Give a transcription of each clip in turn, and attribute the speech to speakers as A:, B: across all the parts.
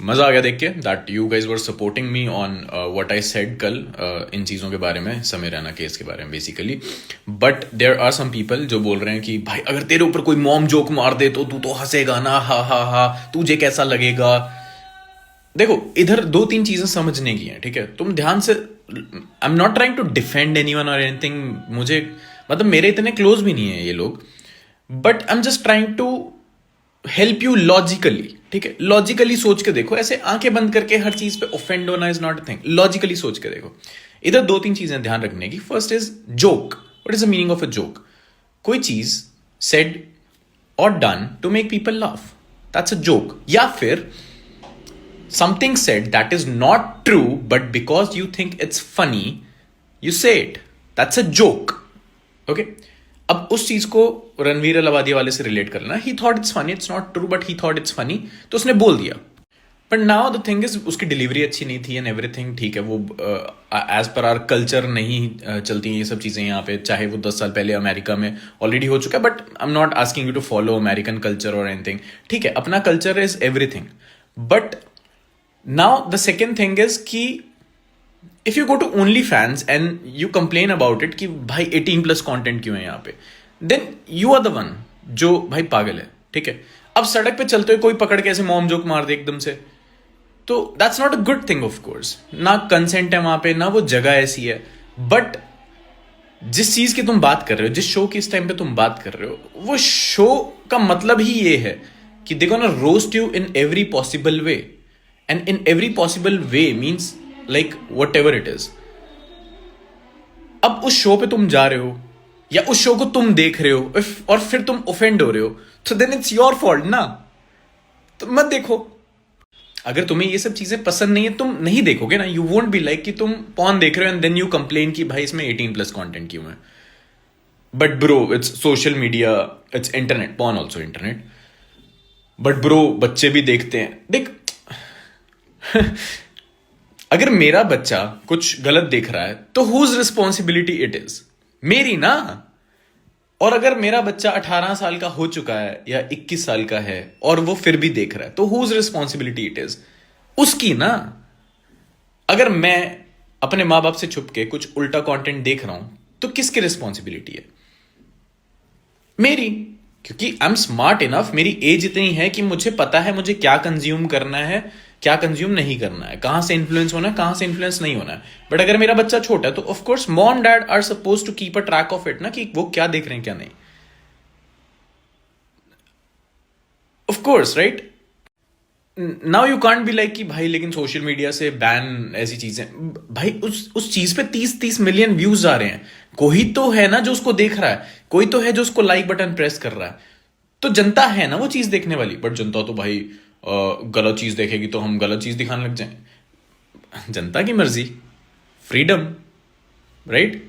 A: मजा आ गया देख के that you guys were supporting me on what I said कल इन चीज़ों के बारे में, समय रैना केस के बारे में basically. But there are some people जो बोल रहे हैं कि भाई अगर तेरे ऊपर कोई मॉम जोक मार दे तो तू तो हंसेगा ना, हा हा हा, तुझे कैसा लगेगा. देखो इधर दो तीन चीजें समझने की हैं, ठीक है. तुम ध्यान से, I am not trying to defend anyone और एनीथिंग, मुझे मतलब मेरे इतने क्लोज भी नहीं है ये लोग, but I am just trying to help you logically, ठीक है. लॉजिकली सोच के देखो, ऐसे आंखें बंद करके हर चीज पे ऑफेंड होना is not a thing. Logically सोच के देखो. इधर दो तीन चीजें ध्यान रखने की. First is joke. What is the meaning of a joke? कोई चीज सेड और done to make people laugh, that's a joke. या फिर something said that is not true but because you think it's funny you say it, that's a joke. Okay, अब उस चीज को रणवीर अलाहाबादी वाले से रिलेट करना. ही thought it's funny, it's not true but he thought it's funny, तो उसने बोल दिया. But now the thing is उसकी डिलीवरी अच्छी नहीं थी एंड एवरीथिंग, ठीक है. वो एज पर आर कल्चर नहीं चलती हैं ये सब चीज़ें यहाँ पे, चाहे वो 10 साल पहले अमेरिका में ऑलरेडी हो चुका है. But I am not asking you to follow American culture और एनीथिंग, ठीक है. अपना culture is everything. But now the second thing is कि if you go to OnlyFans and you complain about it कि भाई 18+ content क्यों है यहाँ पे, then you are the one जो भाई पागल है, ठीक है. अब सड़क पे चलते हुए कोई पकड़ के ऐसे मॉम जोक मार दे एकदम से, तो that's not a good thing of course. ना कंसेंट है वहां पे, ना वो जगह ऐसी है. बट जिस चीज की तुम बात कर रहे हो, जिस शो की इस टाइम पे तुम बात कर रहे हो, वो शो का मतलब ही ये है कि देखो ना, roast you in every possible way. And in every possible way means like whatever it is. अब उस शो पे तुम जा रहे हो या उस शो को तुम देख रहे हो और फिर तुम ऑफेंड हो रहे हो, तो देन इट्स योर फॉल्ट ना. तो मत देखो. अगर तुम्हें ये सब चीजें पसंद नहीं है, तुम नहीं देखोगे ना. यू वोंट बी लाइक कि तुम पॉर्न देख रहे हो एंड देन यू कंप्लेन कि भाई इसमें 18+ कंटेंट क्यों है. But bro, it's social media, it's internet, porn also internet. But bro, बच्चे भी देखते हैं. देख अगर मेरा बच्चा कुछ गलत देख रहा है तो हुज रिस्पॉन्सिबिलिटी इट इज? मेरी ना. और अगर मेरा बच्चा 18 साल का हो चुका है या 21 साल का है और वो फिर भी देख रहा है, तो हुज रिस्पॉन्सिबिलिटी इट इज? उसकी ना. अगर मैं अपने माँ बाप से छुप के कुछ उल्टा कंटेंट देख रहा हूं तो किसकी रिस्पॉन्सिबिलिटी है? मेरी. क्योंकि आई एम स्मार्ट इनफ, मेरी एज इतनी है कि मुझे पता है मुझे क्या कंज्यूम करना है, क्या कंज्यूम नहीं करना है, कहां से इन्फ्लुएंस होना है, कहां से इन्फ्लुएंस नहीं होना है. बट अगर मेरा बच्चा छोटा है तो of course mom dad are suppose to keep a track of it ना, कि वो क्या देख रहे हैं क्या नहीं. Of course, right. Now you can't be like कि भाई लेकिन सोशल मीडिया से बैन ऐसी चीजें. भाई उस चीज पे 30 मिलियन व्यूज आ रहे हैं. कोई तो है ना जो उसको देख रहा है, कोई तो है जो उसको लाइक बटन प्रेस कर रहा है. तो जनता है ना वो चीज देखने वाली. बट जनता तो भाई गलत चीज देखेगी तो हम गलत चीज दिखाने लग जाए. जनता की मर्जी, फ्रीडम, राइट.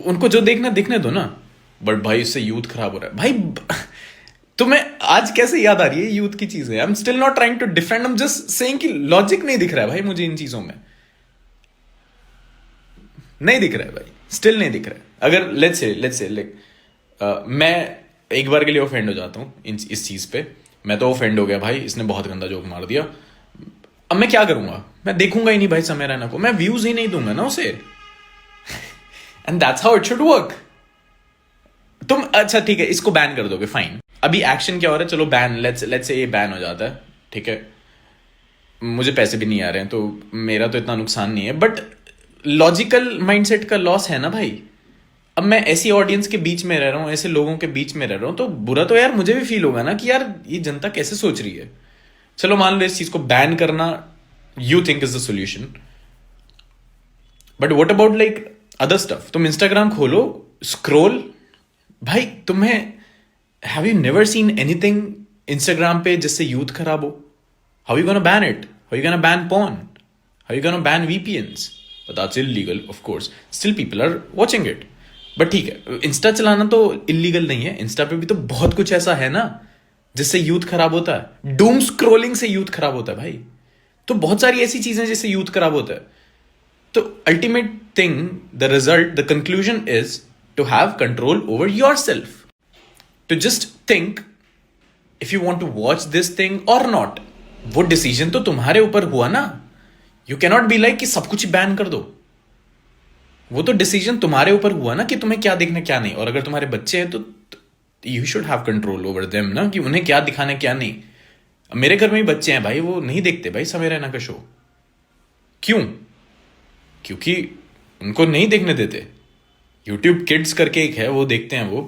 A: उनको जो देखना देखने दो ना. बट भाई इससे यूथ खराब हो रहा है. भाई तुम्हें आज कैसे याद आ रही है यूथ की चीजें? I am still not trying to defend, I am just saying कि लॉजिक नहीं दिख रहा है भाई मुझे इन चीजों में. नहीं दिख रहा है भाई, स्टिल नहीं दिख रहा है. अगर लेट्स से मैं एक बार के लिए ऑफेंड हो जाता हूं इस चीज पे, मैं तो ऑफेंड हो गया भाई, इसने बहुत गंदा जोक मार दिया. अब मैं क्या करूंगा? मैं देखूंगा ही नहीं भाई समय रैना को, मैं व्यूज ही नहीं दूंगा ना उसे. And that's how it should work. तुम अच्छा ठीक है इसको बैन कर दोगे, फाइन. अभी एक्शन क्या हो रहा है? चलो बैन, लेट्स से ये बैन हो जाता है, ठीक है. मुझे पैसे भी नहीं आ रहे हैं तो मेरा तो इतना नुकसान नहीं है. बट लॉजिकल माइंडसेट का लॉस है ना भाई. अब मैं ऐसी ऑडियंस के बीच में रह रहा हूं, ऐसे लोगों के बीच में रह रहा हूं, तो बुरा तो यार मुझे भी फील होगा ना कि यार ये जनता कैसे सोच रही है. चलो मान लो इस चीज को बैन करना you think is the solution, but what about like other stuff? तुम इंस्टाग्राम खोलो, स्क्रोल, भाई तुम्हें have you never seen anything Instagram पे जिससे यूथ खराब हो? How you gonna ban it? How you gonna ban porn? How you gonna ban VPNs? But that's illegal, of course. Still people are watching it. But ठीक है, Insta चलाना तो illegal नहीं है. इंस्टा पे भी तो बहुत कुछ ऐसा है ना जिससे यूथ खराब होता है. डूम स्क्रोलिंग से यूथ खराब होता है भाई. तो बहुत सारी ऐसी चीजें जिससे यूथ खराब होता है. तो ultimate thing, the result, the conclusion is to have control over your self. To just think if you want to watch this thing or not. वो डिसीजन तो तुम्हारे ऊपर हुआ ना. यू कैनॉट बी लाइक कि सब कुछ बैन कर दो. वो तो डिसीजन तुम्हारे ऊपर हुआ ना कि तुम्हें क्या देखना क्या नहीं. और अगर तुम्हारे बच्चे हैं तो you should have control over them ना, कि उन्हें क्या दिखाना क्या नहीं. मेरे घर में भी बच्चे हैं भाई, वो नहीं देखते भाई समय रैना का शो. क्यों? क्योंकि उनको नहीं देखने देते. यूट्यूब किड्स करके एक है, वो देखते हैं वो.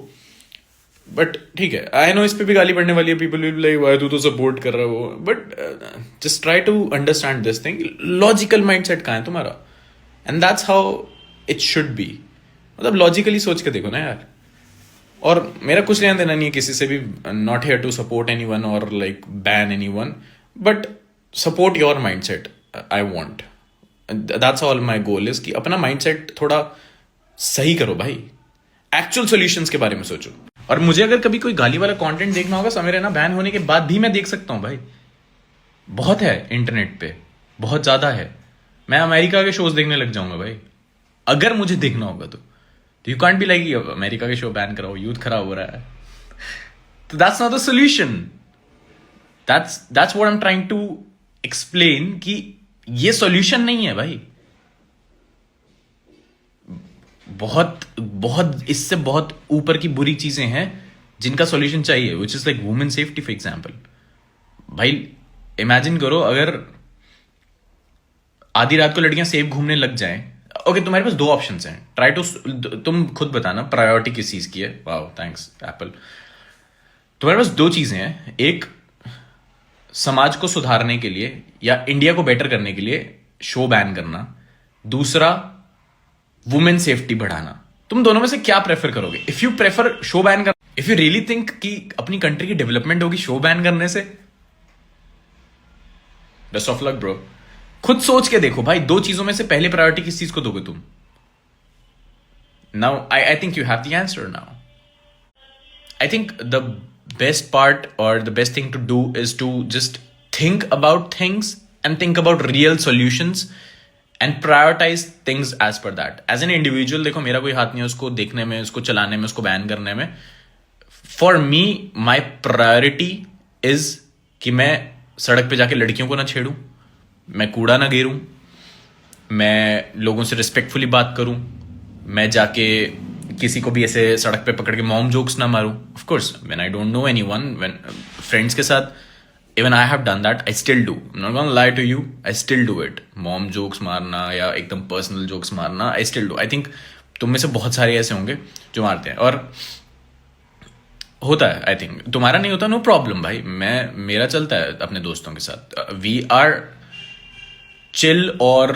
A: बट ठीक है, आई नो इस पे भी गाली पड़ने वाली है. पीपल विल लाइक व्हाई तू तो सपोर्ट कर रहा है वो. But just try to understand this thing. Logical mindset कहाँ है तुम्हारा? And that's how it should be. मतलब लॉजिकली सोच के देखो ना यार. और मेरा कुछ लेना देना नहीं है किसी से भी. Not here to support anyone or like ban anyone, but support your mindset. I want that's all my goal is कि अपना माइंड सेट थोड़ा सही करो भाई. एक्चुअल सॉल्यूशंस के बारे में सोचो. और मुझे अगर कभी कोई गाली वाला कंटेंट देखना होगा समय रहना बैन होने के बाद भी मैं देख सकता हूँ भाई. बहुत है इंटरनेट पे, बहुत ज्यादा है. मैं अमेरिका के शोज देखने लग जाऊंगा भाई अगर मुझे देखना होगा तो. You can't be like America के शो बैन कराओ, यूथ खराब हो रहा है. तो that's not the solution. That's what I am trying to explain कि ये सॉल्यूशन नहीं है भाई. बहुत बहुत इससे बहुत ऊपर की बुरी चीजें हैं जिनका सॉल्यूशन चाहिए, which is like women safety for example. भाई इमेजिन करो अगर आधी रात को लड़कियां सेफ घूमने लग जाएं. ओके तुम्हारे पास दो ऑप्शंस हैं. ट्राई टू, तुम खुद बताना प्रायोरिटी किस चीज की है. Wow thanks Apple. तुम्हारे पास दो चीजें हैं. एक समाज को सुधारने के लिए या इंडिया को बेटर करने के लिए शो बैन करना. दूसरा वुमेन सेफ्टी बढ़ाना. तुम दोनों में से क्या प्रेफर करोगे? If you prefer show ban कर, इफ यू रियली थिंक कि अपनी कंट्री की डेवलपमेंट होगी शो बैन करने से, बेस्ट ऑफ लक ब्रो. खुद सोच के देखो भाई, दो चीजों में से पहले प्रायोरिटी किस चीज को दोगे तुम? Now I think you have the answer now. I think the best part or the best thing to do is to just think about things and think about real solutions and prioritise things as per that. As an individual देखो, मेरा कोई हाथ नहीं है उसको देखने में, उसको चलाने में, उसको बैन करने में. For me my priority is कि मैं सड़क पे जाके लड़कियों को ना छेड़ूं, मैं कूड़ा ना गिरूं, मैं लोगों से रिस्पेक्टफुली बात करूं, मैं जाके किसी को भी ऐसे सड़क पे पकड़ के मॉम जोक्स ना मारूं. Of course when I don't know anyone, when friends के साथ even I have done that, I still do. Not gonna lie to you, I still do it. Mom jokes मारना या एकदम पर्सनल जोक्स मारना, I still do. I think तुम में से बहुत सारे ऐसे होंगे जो मारते हैं और होता है. आई थिंक तुम्हारा नहीं होता, नो प्रॉब्लम भाई. मेरा चलता है अपने दोस्तों के साथ. वी आर चिल और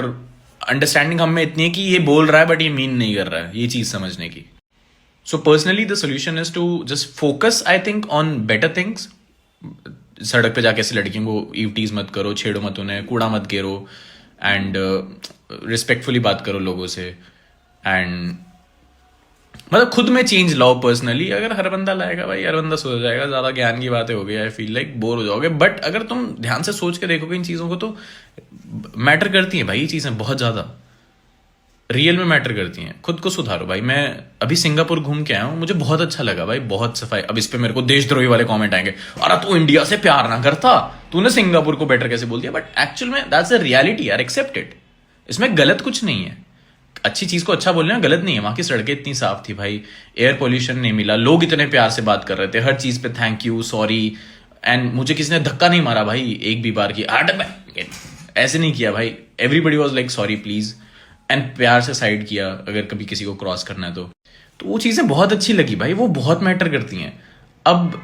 A: अंडरस्टैंडिंग हम में इतनी है कि ये बोल रहा है बट ये मीन नहीं कर रहा है, ये चीज समझने की. So personally the solution is to just focus I think on better things. सड़क पे जाके ऐसे लड़कियों को ईवटीज मत करो, छेड़ो मत उन्हें, कूड़ा मत गिरो, एंड रिस्पेक्टफुली बात करो लोगों से. एंड मतलब खुद में चेंज लाओ पर्सनली. अगर हर बंदा लाएगा भाई, हर बंदा सोच जाएगा. ज्यादा ज्ञान की बातें हो गई, आई फील लाइक बोर हो जाओगे. बट अगर तुम ध्यान से सोच के देखोगे इन चीजों को तो मैटर करती हैं भाई. ये चीजें बहुत ज्यादा रियल में मैटर करती हैं. खुद को सुधारो भाई. मैं अभी सिंगापुर घूम के आया हूँ, मुझे बहुत अच्छा लगा भाई, बहुत सफाई. अब इस पे मेरे को देशद्रोही वाले कमेंट आएंगे, अरे तू इंडिया से प्यार ना करता, तूने सिंगापुर को बेटर कैसे बोल दिया. बट एक्चुअल में दैट्स द रियलिटी यार, एक्सेप्ट इट. इसमें गलत कुछ नहीं है. अच्छी चीज को अच्छा बोलना गलत नहीं है. वहां की सड़कें इतनी साफ थी भाई, एयर पोल्यूशन नहीं मिला, लोग इतने प्यार से बात कर रहे थे, हर चीज पे थैंक यू, सॉरी. एंड मुझे किसी ने धक्का नहीं मारा भाई एक भी बार की, ऐसे नहीं किया भाई. Everybody was like sorry please, and प्यार से साइड किया अगर कभी किसी को क्रॉस करना है तो वो चीजें बहुत अच्छी लगी भाई. वो बहुत मैटर करती हैं. अब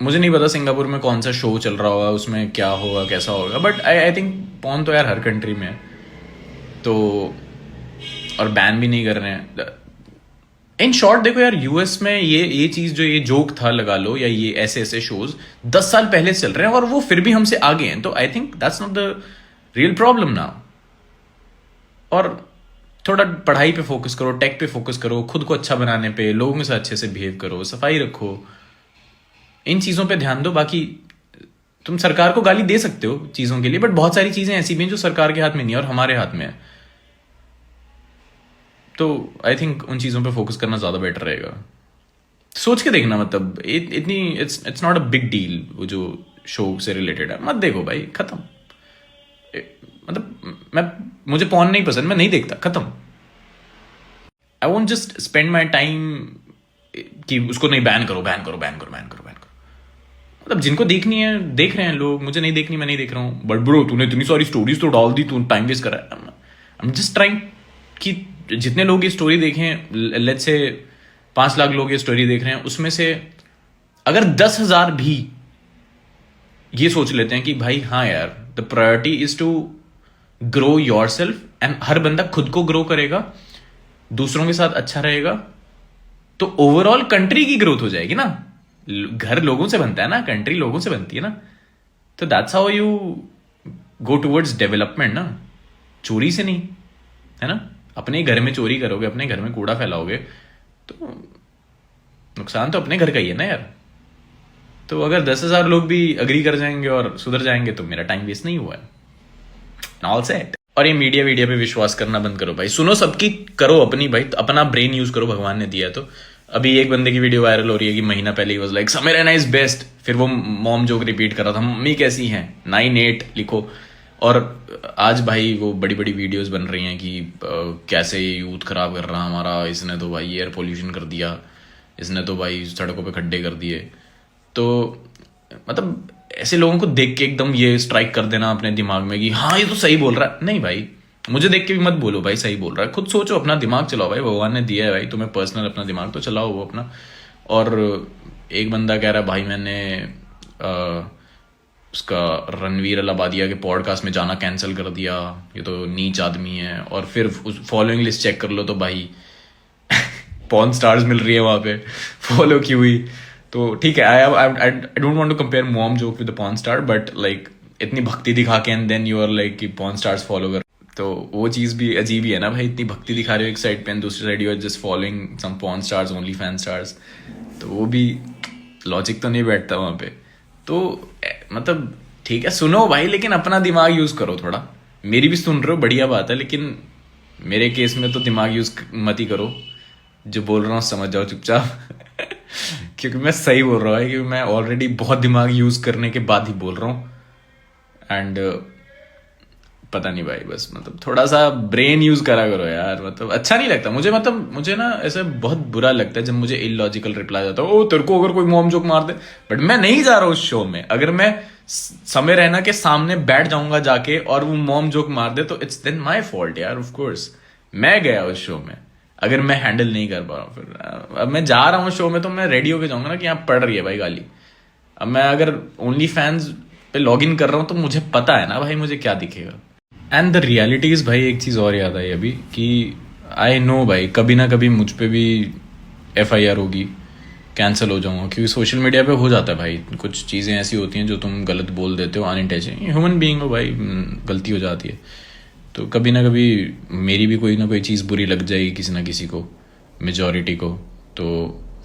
A: मुझे नहीं पता सिंगापुर में कौन सा शो चल रहा होगा, उसमें क्या होगा, कैसा होगा. बट आई थिंक पॉन तो यार हर कंट्री में है तो, और बैन भी नहीं कर रहे हैं. इन शॉर्ट देखो यार, यूएस में ये चीज जो ये जोक था लगा लो, या ये ऐसे ऐसे शोज 10 साल पहले चल रहे हैं और वो फिर भी हमसे आगे हैं. तो I think that's not the real problem now. और थोड़ा पढ़ाई पे फोकस करो, टेक पे फोकस करो, खुद को अच्छा बनाने पे, लोगों के साथ अच्छे से बिहेव करो, सफाई रखो, इन चीजों पे ध्यान दो. बाकी तुम सरकार को गाली दे सकते हो चीजों के लिए, बट बहुत सारी चीजें ऐसी भी हैं जो सरकार के हाथ में नहीं है और हमारे हाथ में है. तो आई थिंक उन चीजों पे फोकस करना ज्यादा बेटर रहेगा. सोच के देखना, मतलब इतनी it's not a big deal वो जो शो से रिलेटेड है, मत देखो भाई, खत्म। मतलब मुझे पॉर्न नहीं पसंद, मैं नहीं देखता, खत्म। I won't just spend my time कि उसको नहीं बैन करो, बैन करो, बैन करो, बैन करो, बैन करो। मतलब जिनको देखनी है देख रहे हैं लोग, मुझे नहीं देखनी, मैं नहीं देख रहा हूँ। बट ब्रो तूने इतनी सारी स्टोरीज तो डाल दी, तू टाइम वेस्ट कर रहा है। आई एम जस्ट ट्राइंग कि जितने लोग ये स्टोरी देखें, लेट्स से 5 लाख लोग ये स्टोरी देख रहे हैं, उसमें से अगर 10,000 भी ये सोच लेते हैं कि भाई हाँ यार, the priority is to grow yourself, and हर बंदा खुद को ग्रो करेगा, दूसरों के साथ अच्छा रहेगा, तो ओवरऑल कंट्री की ग्रोथ हो जाएगी ना। घर लोगों से बनता है ना, कंट्री लोगों से बनती है ना। तो that's how you go towards development ना, चोरी से नहीं, है ना। अपने घर में चोरी करोगे, अपने घर में कूड़ा फैलाओगे, तो नुकसान तो अपने घर का ही है ना यार। तो अगर 10,000 लोग भी अग्री कर जाएंगे और सुधर जाएंगे तो मेरा टाइम वेस्ट नहीं हुआ है। All set. और ये मीडिया पे विश्वास करना बंद करो भाई, सुनो सबकी, करो अपनी भाई, अपना ब्रेन यूज करो, भगवान ने दिया है। तो अभी एक बंदे की वीडियो वायरल हो रही है कि महीना पहले he was like Sameer Raina is best, फिर वो मॉम जोक रिपीट कर रहा था, मम्मी कैसी हैं, 9-8 लिखो। और आज भाई वो बड़ी बड़ी वीडियोस बन रही हैं कि कैसे यूथ खराब कर रहा हमारा, इसने तो भाई एयर पोल्यूशन कर दिया, इसने तो भाई सड़कों पे खड्डे कर दिए। तो मतलब ऐसे लोगों को देख के एकदम ये स्ट्राइक कर देना अपने दिमाग में कि हाँ ये तो सही बोल रहा है। नहीं भाई, मुझे देख के भी मत बोलो भाई सही बोल रहा है, खुद सोचो, अपना दिमाग चलाओ भाई, भगवान ने दिया है भाई तुम्हें पर्सनल अपना दिमाग, तो चलाओ वो अपना। और एक बंदा कह रहा है भाई मैंने उसका रणवीर अलाबादिया के पॉडकास्ट में जाना कैंसिल कर दिया, ये तो नीच आदमी है। और फिर उस फॉलोइंग लिस्ट चेक कर लो तो भाई पॉर्न स्टार्स मिल रही है वहाँ पे, फॉलो की हुई। तो ठीक है, I don't want to compare mom joke with the porn star, but like इतनी भक्ति दिखा के and then you are like कि पॉर्न स्टार्स फॉलो कर, तो वो चीज़ भी अजीब ही है ना भाई। इतनी भक्ति दिखा रहे हो एक साइड पे, एंड दूसरी side you are just following some porn stars, only fan stars, तो वो भी लॉजिक तो नहीं बैठता वहाँ पे। तो मतलब ठीक है सुनो भाई, लेकिन अपना दिमाग यूज करो थोड़ा। मेरी भी सुन रहे हो बढ़िया बात है, लेकिन मेरे केस में तो दिमाग यूज मत ही करो, जो बोल रहा हूँ समझ जाओ चुपचाप क्योंकि मैं सही बोल रहा हूँ, क्योंकि मैं ऑलरेडी बहुत दिमाग यूज करने के बाद ही बोल रहा हूँ। एंड पता नहीं भाई, बस मतलब थोड़ा सा ब्रेन यूज करा करो यार, मतलब अच्छा नहीं लगता मुझे। मतलब मुझे ना ऐसे बहुत बुरा लगता है जब मुझे इलॉजिकल रिप्लाई आता है, ओ तेरे को अगर कोई मॉम जोक मार दे, बट मैं नहीं जा रहा उस शो में। अगर मैं समय रैना के सामने बैठ जाऊंगा जाके और वो मॉम जोक मार दे तो इट्स देन माई फॉल्ट यार, ऑफ कोर्स। मैं गया उस शो में, अगर मैं हैंडल नहीं कर पा रहा हूँ, फिर अब मैं जा रहा हूँ शो में तो मैं रेडी होके जाऊंगा ना कि यहाँ पड़ रही है भाई गाली। अब मैं अगर ओनली फैंस पे लॉग इन कर रहा हूँ तो मुझे पता है ना भाई मुझे क्या दिखेगा। एंड द रियलिटी इज भाई, एक चीज़ और याद आई अभी कि आई नो भाई कभी ना कभी मुझ पे भी FIR होगी, कैंसिल हो जाऊंगा, क्योंकि सोशल मीडिया पे हो जाता है भाई, कुछ चीज़ें ऐसी होती हैं जो तुम गलत बोल देते हो अनइंटेंशनली, ह्यूमन बीइंग हो भाई, गलती हो जाती है। तो कभी ना कभी मेरी भी कोई ना कोई चीज़ बुरी लग जाएगी किसी ना किसी को, मेजॉरिटी को, तो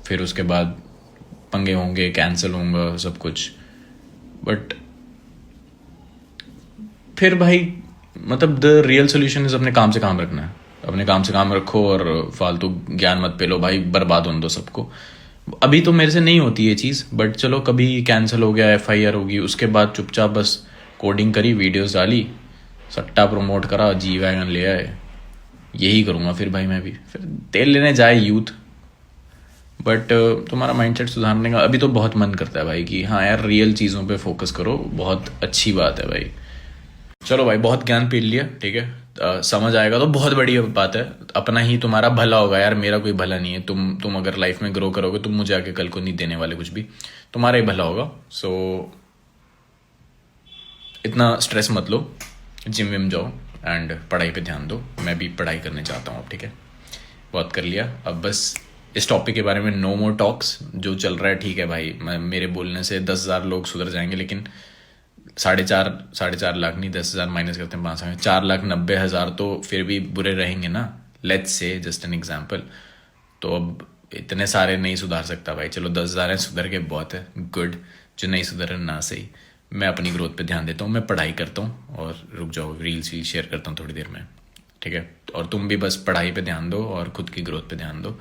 A: फिर उसके बाद पंगे होंगे, कैंसिल होंगे सब कुछ। बट फिर भाई मतलब द रियल सोल्यूशन इज अपने काम से काम रखना है, अपने काम से काम रखो और फालतू ज्ञान मत पेलो भाई, बर्बाद होने दो सबको। अभी तो मेरे से नहीं होती ये चीज़, बट चलो कभी कैंसिल हो गया, FIR होगी, उसके बाद चुपचाप बस कोडिंग करी, वीडियोस डाली, सट्टा प्रमोट करा, जी वैगन ले आए, यही करूँगा फिर भाई मैं भी, फिर तेल लेने जाए यूथ। बट तुम्हारा माइंडसेट सुधारने का अभी तो बहुत मन करता है भाई कि हाँ यार रियल चीज़ों पे फोकस करो, बहुत अच्छी बात है भाई। चलो भाई बहुत ज्ञान पी लिया, ठीक है, समझ आएगा तो बहुत बड़ी बात है, अपना ही तुम्हारा भला होगा यार, मेरा कोई भला नहीं है। तुम अगर लाइफ में ग्रो करोगे, तुम मुझे आके कल को नहीं देने वाले कुछ भी, तुम्हारा ही भला होगा। सो इतना स्ट्रेस मत लो, जिम विम जाओ एंड पढ़ाई पे ध्यान दो। मैं भी पढ़ाई करने चाहता हूँ अब, ठीक है, बहुत कर लिया अब, बस इस टॉपिक के बारे में नो मोर टॉक्स। जो चल रहा है ठीक है भाई, मेरे बोलने से 10,000 लोग सुधर जाएंगे, लेकिन 4.5 लाख नहीं, 10,000 माइनस करते हैं 5 4,90,000 तो फिर भी बुरे रहेंगे ना, let's say just an example. तो अब इतने सारे नहीं सुधार सकता भाई, चलो 10,000 है, सुधर के बहुत है, गुड। जो नहीं सुधर ना सही, मैं अपनी ग्रोथ पे ध्यान देता हूँ, मैं पढ़ाई करता हूँ, और रुक जाओ रील्स भी शेयर करता हूँ थोड़ी देर में, ठीक है। और तुम भी बस पढ़ाई पे ध्यान दो और खुद की ग्रोथ पे ध्यान दो।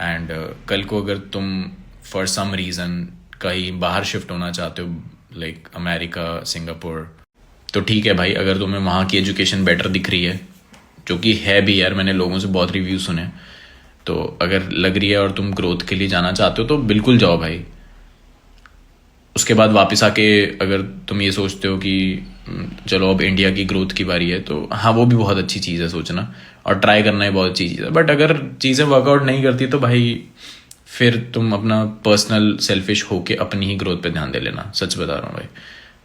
A: एंड कल को अगर तुम फॉर सम रीज़न कहीं बाहर शिफ्ट होना चाहते हो लाइक अमेरिका, सिंगापुर। तो ठीक है भाई, अगर तुम्हें वहाँ की एजुकेशन बेटर दिख रही है, जो कि है भी यार, मैंने लोगों से बहुत रिव्यू सुने, तो अगर लग रही है और तुम ग्रोथ के लिए जाना चाहते हो तो बिल्कुल जाओ भाई। उसके बाद वापस आके अगर तुम ये सोचते हो कि चलो अब इंडिया की ग्रोथ की बारी है, तो हाँ वो भी बहुत अच्छी चीज़ है सोचना, और ट्राई करना ही बहुत अच्छी चीज़ है। बट अगर चीज़ें वर्कआउट नहीं करती तो भाई फिर तुम अपना पर्सनल सेल्फिश होके अपनी ही ग्रोथ पे ध्यान दे लेना, सच बता रहा हूँ भाई।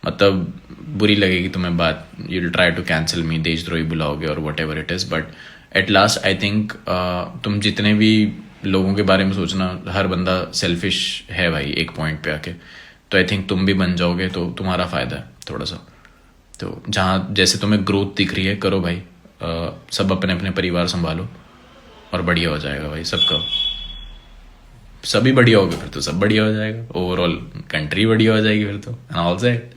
A: मतलब बुरी लगेगी तुम्हें बात, you will try to cancel me, देशद्रोही बुलाओगे और whatever it is, but at last I think तुम जितने भी लोगों के बारे में सोचना, हर बंदा सेल्फिश है भाई एक पॉइंट पे आके। तो आई थिंक तुम भी बन जाओगे तो तुम्हारा फ़ायदा है थोड़ा सा। तो जहाँ जैसे तुम्हें ग्रोथ दिख रही है करो भाई, सब अपने अपने परिवार संभालो और बढ़िया हो जाएगा भाई सबका। सभी बढ़िया हो गए फिर तो सब बढ़िया हो जाएगा, ओवरऑल कंट्री बढ़िया हो जाएगी फिर तो, ऑल सेट।